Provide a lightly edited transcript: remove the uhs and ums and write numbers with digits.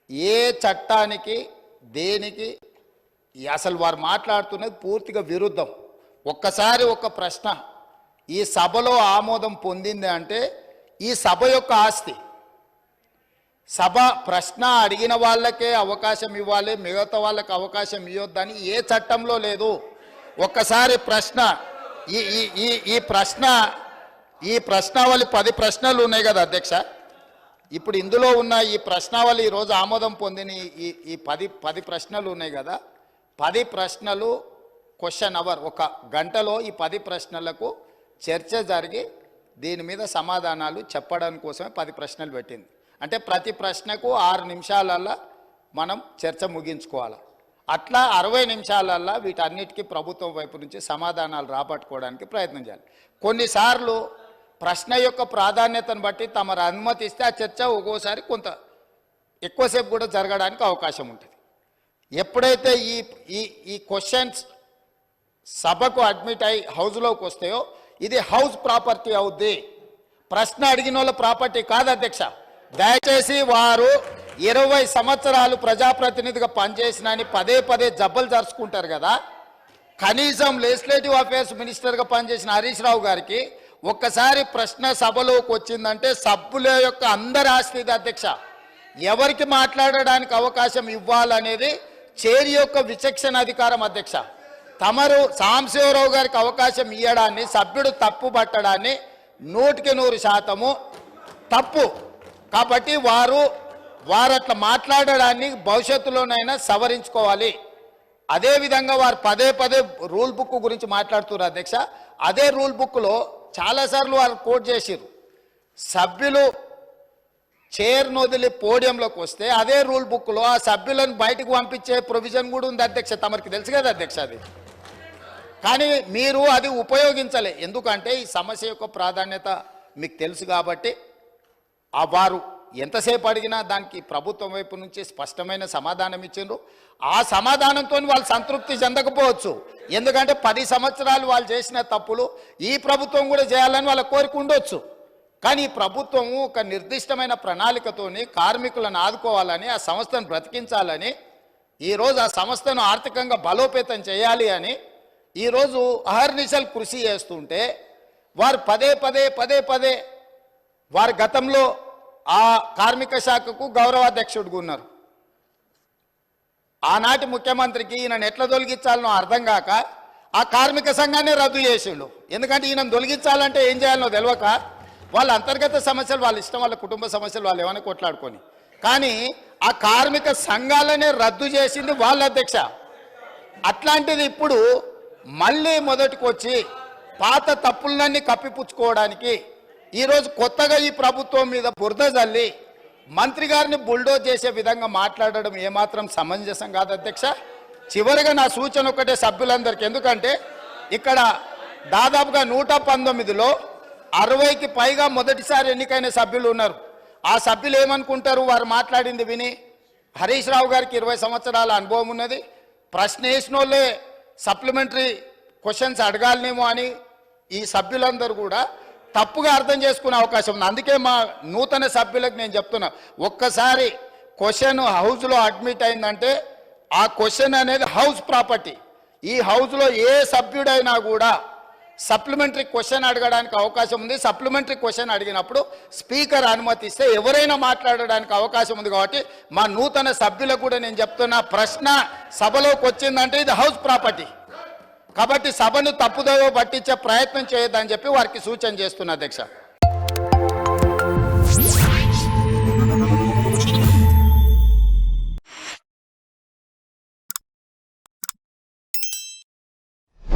ఏ చట్టానికి దేనికి అసలు వారు మాట్లాడుతున్నది పూర్తిగా విరుద్ధం. ఒక్కసారి ఒక ప్రశ్న ఈ సభలో ఆమోదం పొందింది అంటే ఈ సభ యొక్క ఆస్తి. సభ ప్రశ్న అడిగిన వాళ్ళకే అవకాశం ఇవ్వాలి, మిగతా వాళ్ళకి అవకాశం ఇవ్వద్దని ఏ చట్టంలో లేదు. ఒక్కసారి ప్రశ్న ఈ ప్రశ్నావళి 10 ప్రశ్నలు ఉన్నాయి కదా అధ్యక్ష. ఇప్పుడు ఇందులో ఉన్న ఈ ప్రశ్నావళి ఈరోజు ఆమోదం పొందిన ఈ 10 ప్రశ్నలు ఉన్నాయి కదా. 10 ప్రశ్నలు క్వశ్చన్ అవర్, ఒక గంటలో ఈ 10 ప్రశ్నలకు చర్చ జరిగి దీని మీద సమాధానాలు చెప్పడం కోసమే 10 ప్రశ్నలు పెట్టింది. అంటే ప్రతి ప్రశ్నకు 6 నిమిషాలల్లో మనం చర్చ ముగించుకోవాలి. అట్లా 60 నిమిషాలల్లో వీటన్నిటికీ ప్రభుత్వం వైపు నుంచి సమాధానాలు రాబట్టుకోవడానికి ప్రయత్నం చేయాలి. కొన్నిసార్లు ప్రశ్న యొక్క ప్రాధాన్యతను బట్టి తమరు అనుమతిస్తే ఆ చర్చ ఒక్కోసారి కొంత ఎక్కువసేపు కూడా జరగడానికి అవకాశం ఉంటుంది. ఎప్పుడైతే ఈ క్వశ్చన్స్ సభకు అడ్మిట్ అయి హౌస్లోకి వస్తాయో ఇది హౌస్ ప్రాపర్టీ అవుద్ది, ప్రశ్న అడిగిన వాళ్ళ ప్రాపర్టీ కాదు అధ్యక్ష. దయచేసి వారు 20 సంవత్సరాలు ప్రజాప్రతినిధిగా పనిచేసినని పదే జబ్బలు జరుచుకుంటారు కదా. కనీసం లెజిస్లేటివ్ అఫేర్స్ మినిస్టర్గా పనిచేసిన హరీష్ రావు గారికి ఒక్కసారి ప్రశ్న సభలోకి వచ్చిందంటే సభ్యుల యొక్క అందరి ఆస్తి ఇది అధ్యక్ష. ఎవరికి మాట్లాడడానికి అవకాశం ఇవ్వాలనేది చైర్ యొక్క విచక్షణ అధికారం అధ్యక్ష. తమరు సాంబశివరావు గారికి అవకాశం ఇవ్వడాన్ని సభ్యుడు తప్పు పట్టడాన్ని 100% తప్పు. కాబట్టి వారు అట్లా మాట్లాడడాన్ని భవిష్యత్తులోనైనా సవరించుకోవాలి. అదేవిధంగా వారు పదే రూల్ బుక్ గురించి మాట్లాడుతున్నారు అధ్యక్ష. అదే రూల్ బుక్లో చాలాసార్లు వారు కోట్ చేసిరు. సభ్యులు చైర్ను వదిలి పోడియంలోకి వస్తే అదే రూల్ బుక్లో ఆ సభ్యులను బయటకు పంపించే ప్రొవిజన్ కూడా ఉంది అధ్యక్ష. తమరికి తెలుసు కదా అధ్యక్ష అది. కానీ మీరు అది ఉపయోగించలే. ఎందుకంటే ఈ సమస్య యొక్క ప్రాధాన్యత మీకు తెలుసు కాబట్టి వారు ఎంతసేపు అడిగినా దానికి ప్రభుత్వం వైపు నుంచి స్పష్టమైన సమాధానం ఇచ్చిండ్రు. ఆ సమాధానంతో వాళ్ళు సంతృప్తి చెందకపోవచ్చు. ఎందుకంటే 10 సంవత్సరాలు వాళ్ళు చేసిన తప్పులు ఈ ప్రభుత్వం కూడా చేయాలని వాళ్ళ కోరిక ఉండొచ్చు. కానీ ఈ ప్రభుత్వం ఒక నిర్దిష్టమైన ప్రణాళికతోని కార్మికులను ఆదుకోవాలని, ఆ సంస్థను బ్రతికించాలని, ఈరోజు ఆ సంస్థను ఆర్థికంగా బలోపేతం చేయాలి అని ఈరోజు అహర్నిశలు కృషి చేస్తుంటే వారు పదే వారు గతంలో ఆ కార్మిక శాఖకు గౌరవాధ్యక్షుడిగా ఉన్నారు. ఆనాటి ముఖ్యమంత్రికి ఈయనను ఎట్లా తొలగించాలనో అర్థం కాక ఆ కార్మిక సంఘాన్ని రద్దు చేసిండు. ఎందుకంటే ఈయనను తొలగించాలంటే ఏం చేయాలనో తెలియక వాళ్ళ అంతర్గత సమస్యలు వాళ్ళ ఇష్టం, వాళ్ళ కుటుంబ సమస్యలు వాళ్ళు ఏమైనా కొట్లాడుకొని, కానీ ఆ కార్మిక సంఘాలనే రద్దు చేసింది వాళ్ళ అధ్యక్ష. అట్లాంటిది ఇప్పుడు మళ్ళీ మొదటికి వచ్చి పాత తప్పులన్నీ కప్పిపుచ్చుకోవడానికి ఈరోజు కొత్తగా ఈ ప్రభుత్వం మీద బురద జల్లి మంత్రి గారిని బుల్డోజ్ చేసే విధంగా మాట్లాడడం ఏమాత్రం సమంజసం కాదు అధ్యక్ష. చివరిగా నా సూచన ఒకటే సభ్యులందరికీ, ఎందుకంటే ఇక్కడ దాదాపుగా 119లో 60కి పైగా మొదటిసారి ఎన్నికైన సభ్యులు ఉన్నారు. ఆ సభ్యులు ఏమనుకుంటారు వారు మాట్లాడింది విని? హరీష్ రావు గారికి 20 సంవత్సరాల అనుభవం ఉన్నది, ప్రశ్న వేసిన వాళ్ళే సప్లిమెంటరీ క్వశ్చన్స్ అడగాలనేమో అని ఈ సభ్యులందరూ కూడా తప్పుగా అర్థం చేసుకునే అవకాశం ఉంది. అందుకే మా నూతన సభ్యులకు నేను చెప్తున్నా, ఒక్కసారి క్వశ్చన్ హౌస్లో అడ్మిట్ అయిందంటే ఆ క్వశ్చన్ అనేది హౌస్ ప్రాపర్టీ. ఈ హౌస్లో ఏ సభ్యుడైనా కూడా సప్లిమెంటరీ క్వశ్చన్ అడగడానికి అవకాశం ఉంది. సప్లిమెంటరీ క్వశ్చన్ అడిగినప్పుడు స్పీకర్ అనుమతిస్తే ఎవరైనా మాట్లాడడానికి అవకాశం ఉంది. కాబట్టి మా నూతన సభ్యులకు కూడా నేను చెప్తున్నా, ప్రశ్న సభలోకి వచ్చిందంటే ఇది హౌస్ ప్రాపర్టీ. కాబట్టి సభను తప్పుదోవ పట్టించే ప్రయత్నం చేయొద్దని చెప్పి వారికి సూచన చేస్తున్నా అధ్యక్ష.